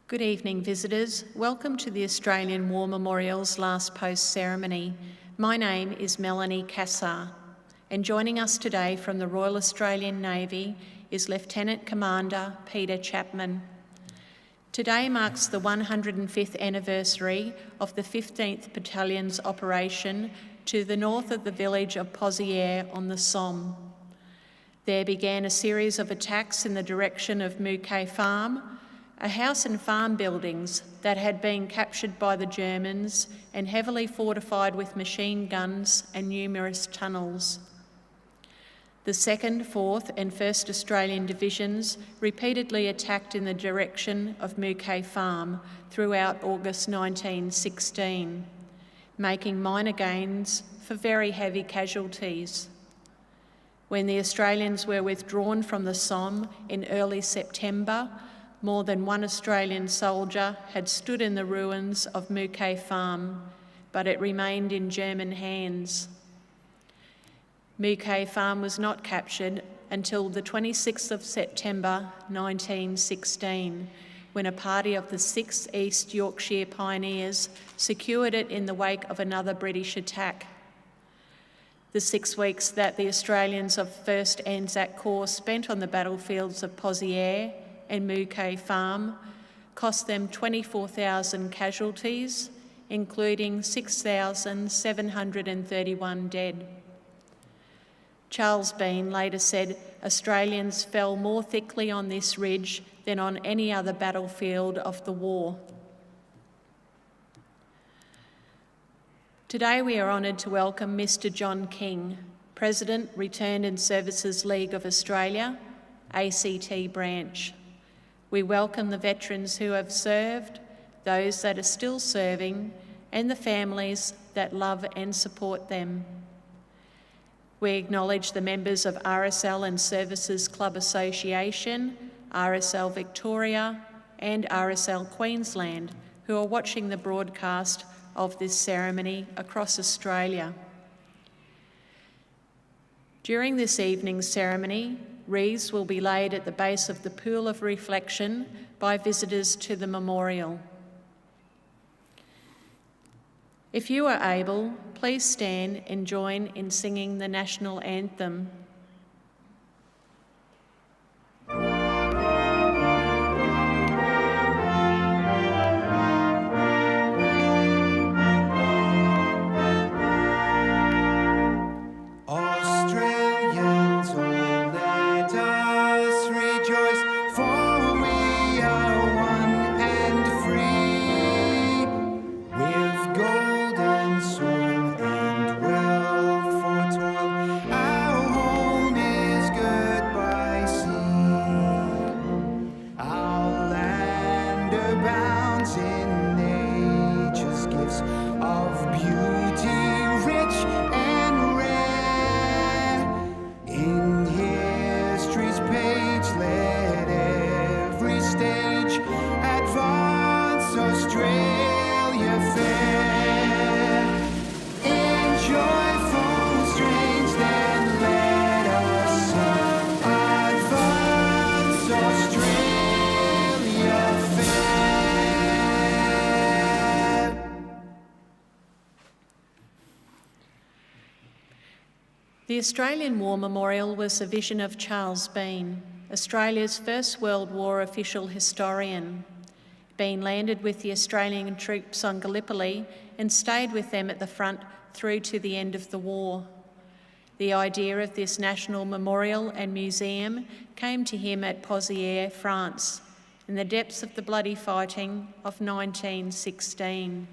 Good evening, visitors. Welcome to the Australian War Memorial's last post ceremony. My name is Melanie Cassar, and joining us today from the Royal Australian Navy is Lieutenant Commander Peter Chapman. Today marks the 105th anniversary of the 15th Battalion's operation to the north of the village of Pozières on the Somme. There began a series of attacks in the direction of Mouquet Farm, a house and farm buildings that had been captured by the Germans and heavily fortified with machine guns and numerous tunnels. The 2nd, 4th and 1st Australian Divisions repeatedly attacked in the direction of Mouquet Farm throughout August 1916, making minor gains for very heavy casualties. When the Australians were withdrawn from the Somme in early September, more than one Australian soldier had stood in the ruins of Mouquet Farm, but it remained in German hands. Mouquet Farm was not captured until the 26th of September 1916, when a party of the 6th East Yorkshire Pioneers secured it in the wake of another British attack. The 6 weeks that the Australians of 1st Anzac Corps spent on the battlefields of Pozières and Mouquet Farm cost them 24,000 casualties, including 6,731 dead. Charles Bean later said Australians fell more thickly on this ridge than on any other battlefield of the war. Today we are honoured to welcome Mr. John King, President, Returned and Services League of Australia, ACT branch. We welcome the veterans who have served, those that are still serving, and the families that love and support them. We acknowledge the members of RSL and Services Club Association, RSL Victoria, and RSL Queensland, who are watching the broadcast of this ceremony across Australia. During this evening's ceremony, wreaths will be laid at the base of the pool of reflection by visitors to the memorial. If you are able, please stand and join in singing the national anthem. The Australian War Memorial was a vision of Charles Bean, Australia's first World War official historian. Bean landed with the Australian troops on Gallipoli and stayed with them at the front through to the end of the war. The idea of this national memorial and museum came to him at Pozières, France, in the depths of the bloody fighting of 1916.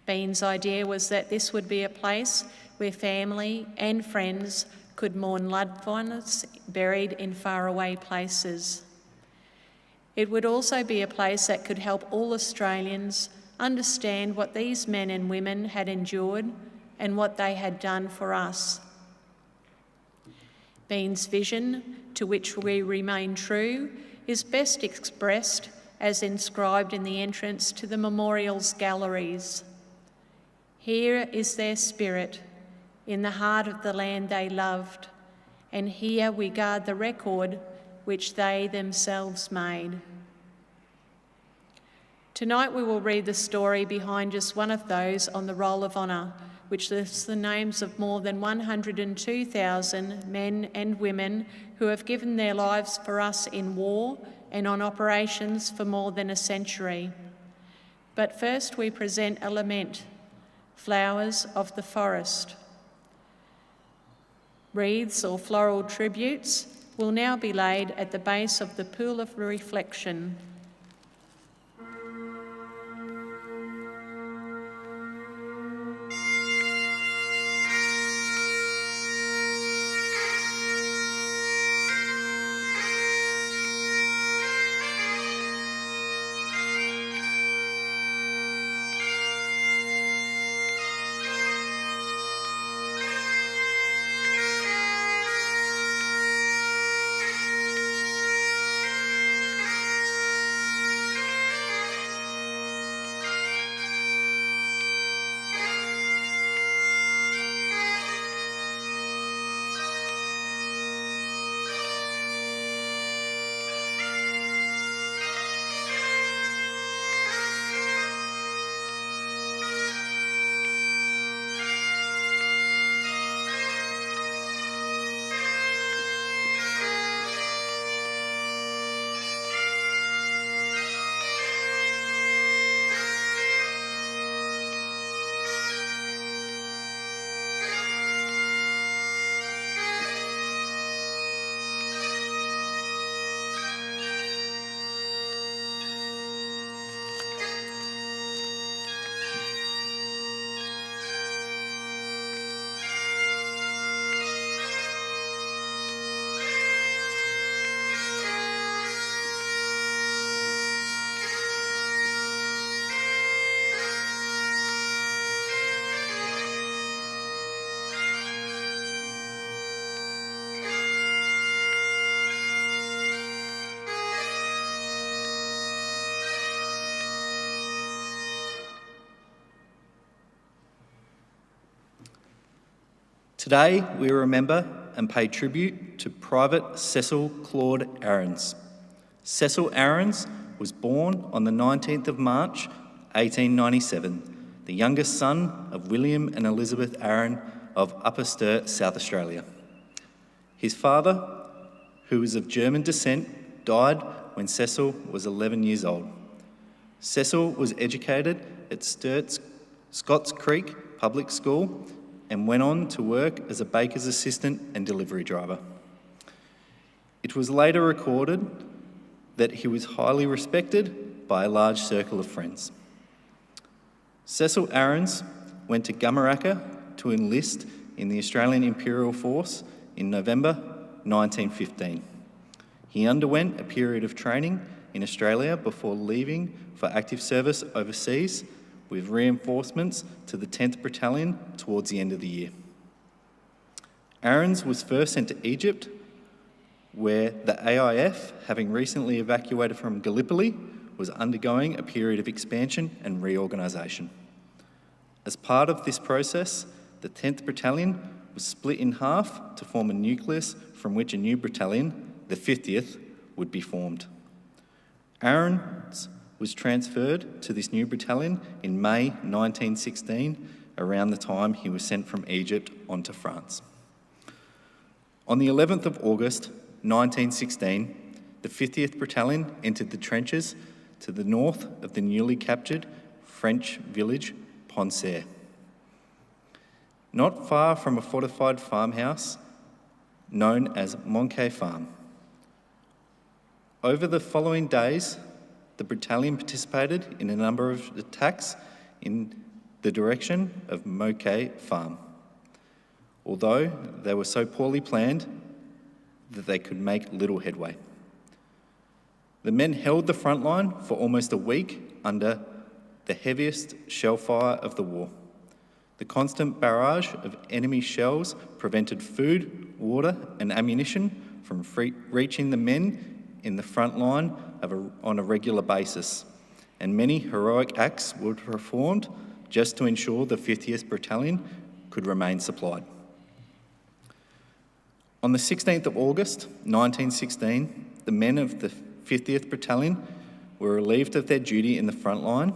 Bean's idea was that this would be a place where family and friends could mourn loved ones buried in faraway places. It would also be a place that could help all Australians understand what these men and women had endured and what they had done for us. Bean's vision, to which we remain true, is best expressed as inscribed in the entrance to the memorial's galleries. Here is their spirit, in the heart of the land they loved, and here we guard the record which they themselves made. Tonight we will read the story behind just one of those on the Roll of Honour, which lists the names of more than 102,000 men and women who have given their lives for us in war and on operations for more than a century. But first we present a lament, Flowers of the Forest. Wreaths or floral tributes will now be laid at the base of the pool of reflection. Today, we remember and pay tribute to Private Cecil Claude Ahrens. Cecil Ahrens was born on the 19th of March, 1897, the youngest son of William and Elizabeth Ahrens of Upper Sturt, South Australia. His father, who was of German descent, died when Cecil was 11 years old. Cecil was educated at Sturt's Scotts Creek Public School and went on to work as a baker's assistant and delivery driver. It was later recorded that he was highly respected by a large circle of friends. Cecil Ahrens went to Gummaraka to enlist in the Australian Imperial Force in November 1915. He underwent a period of training in Australia before leaving for active service overseas with reinforcements to the 10th Battalion towards the end of the year. Ahrens was first sent to Egypt, where the AIF, having recently evacuated from Gallipoli, was undergoing a period of expansion and reorganisation. As part of this process, the 10th Battalion was split in half to form a nucleus from which a new battalion, the 50th, would be formed. Ahrens was transferred to this new battalion in May 1916, around the time he was sent from Egypt onto France. On the 11th of August 1916, the 50th Battalion entered the trenches to the north of the newly captured French village Ponceau. Not far from a fortified farmhouse known as Moncay Farm. Over the following days, the battalion participated in a number of attacks in the direction of Moncay Farm, although they were so poorly planned that they could make little headway. The men held the front line for almost a week under the heaviest shell fire of the war. The constant barrage of enemy shells prevented food, water and ammunition from reaching the men in the front line on a regular basis, and many heroic acts were performed just to ensure the 50th Battalion could remain supplied. On the 16th of August 1916, the men of the 50th Battalion were relieved of their duty in the front line,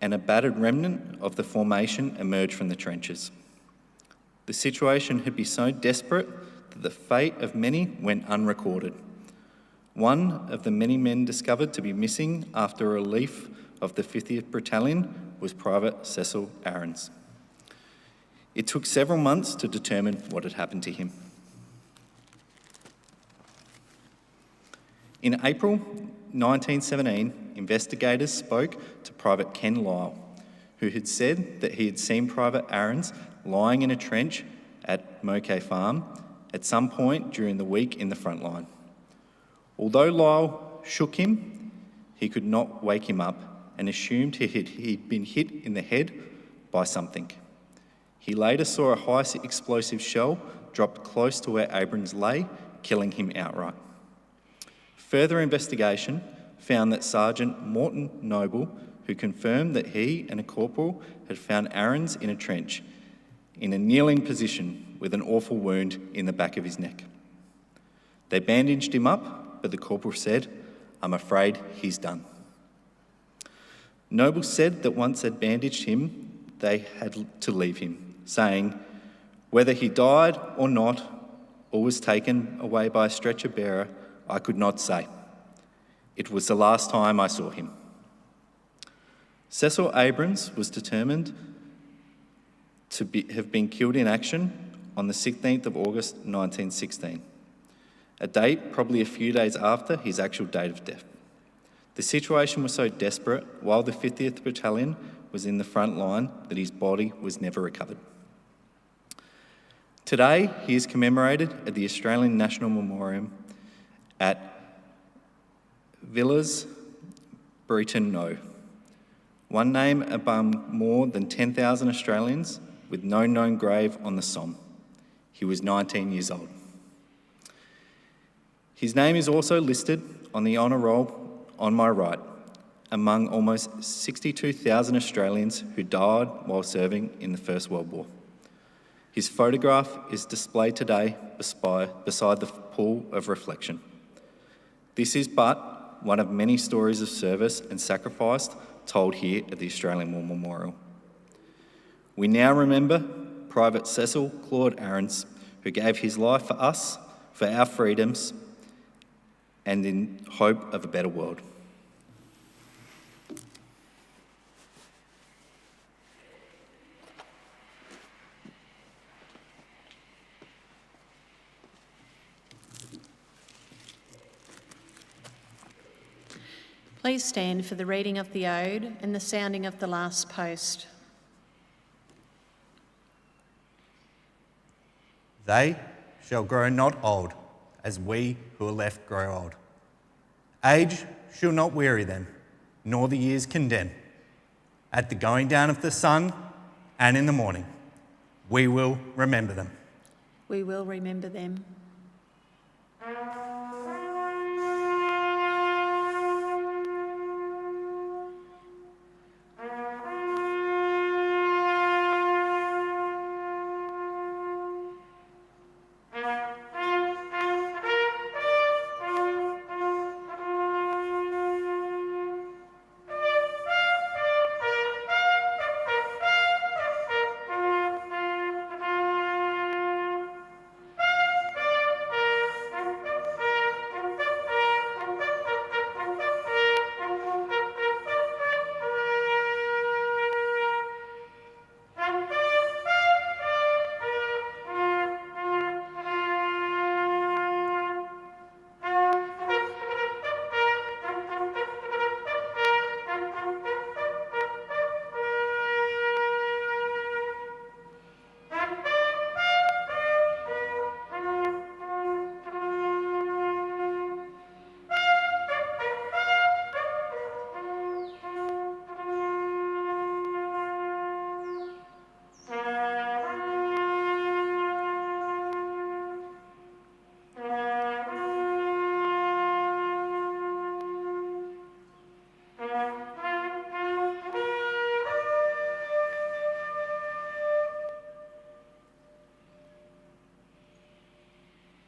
and a battered remnant of the formation emerged from the trenches. The situation had been so desperate that the fate of many went unrecorded. One of the many men discovered to be missing after a relief of the 50th Battalion was Private Cecil Ahrens. It took several months to determine what had happened to him. In April 1917, investigators spoke to Private Ken Lyle, who had said that he had seen Private Ahrens lying in a trench at Mokay Farm at some point during the week in the front line. Although Lyle shook him, he could not wake him up and assumed he'd been hit in the head by something. He later saw a high explosive shell drop close to where Ahrens lay, killing him outright. Further investigation found that Sergeant Morton Noble, who confirmed that he and a corporal had found Ahrens in a trench, in a kneeling position with an awful wound in the back of his neck. They bandaged him up, but the corporal said, "I'm afraid he's done." Noble said that once they'd bandaged him, they had to leave him, saying, "Whether he died or not, or was taken away by a stretcher bearer, I could not say. It was the last time I saw him." Cecil Ahrens was determined to have been killed in action on the 16th of August 1916, a date probably a few days after his actual date of death. The situation was so desperate while the 50th Battalion was in the front line that his body was never recovered. Today, he is commemorated at the Australian National Memorial at Villas Brereton No. One name among more than 10,000 Australians with no known grave on the Somme. He was 19 years old. His name is also listed on the honour roll on my right, among almost 62,000 Australians who died while serving in the First World War. His photograph is displayed today beside the pool of reflection. This is but one of many stories of service and sacrifice told here at the Australian War Memorial. We now remember Private Cecil Claude Ahrens, who gave his life for us, for our freedoms, and in hope of a better world. Please stand for the reading of the ode and the sounding of the last post. They shall grow not old, as we who are left grow old. Age shall not weary them, nor the years condemn. At the going down of the sun and in the morning, we will remember them. We will remember them.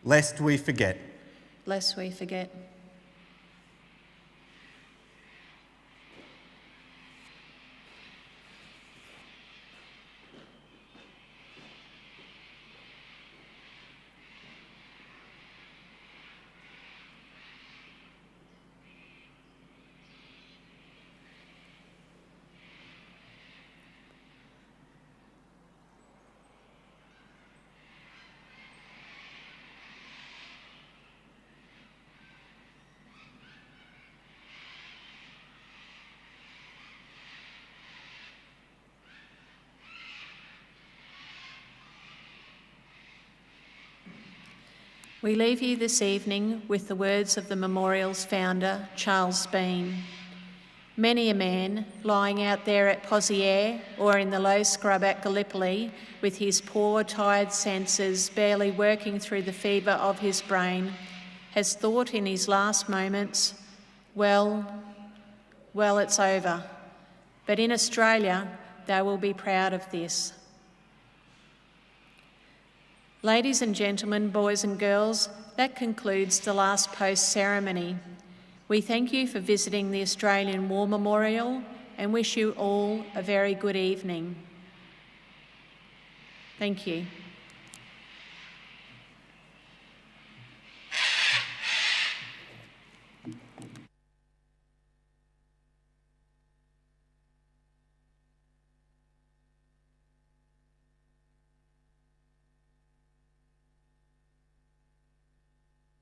Lest we forget. Lest we forget. We leave you this evening with the words of the memorial's founder, Charles Bean. Many a man lying out there at Poziere or in the low scrub at Gallipoli with his poor, tired senses barely working through the fever of his brain has thought in his last moments, well, it's over. But in Australia, they will be proud of this. Ladies and gentlemen, boys and girls, that concludes the last post ceremony. We thank you for visiting the Australian War Memorial and wish you all a very good evening. Thank you.